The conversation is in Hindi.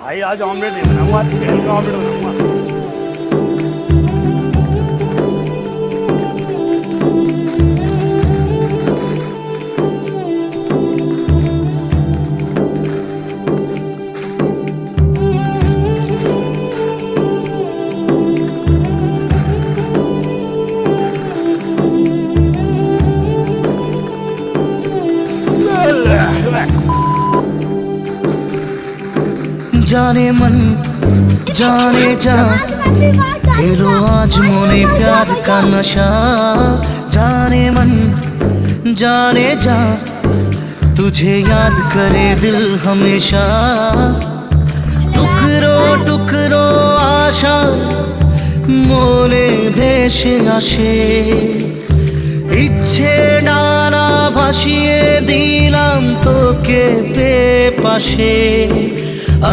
भाई आज ऑमलेट नहीं बनाऊंगा, चिकन का ऑमलेट बनाऊंगा। जाने मन जाने जा लो आज मोने प्यार का नशा। जाने मन जाने जा तुझे याद करे दिल हमेशा। टुकरो टुकरो आशा मोने ভেসে আসে। ইচ্ছে ডানা ভাসিয়ে দিলাম তোকে পাশে।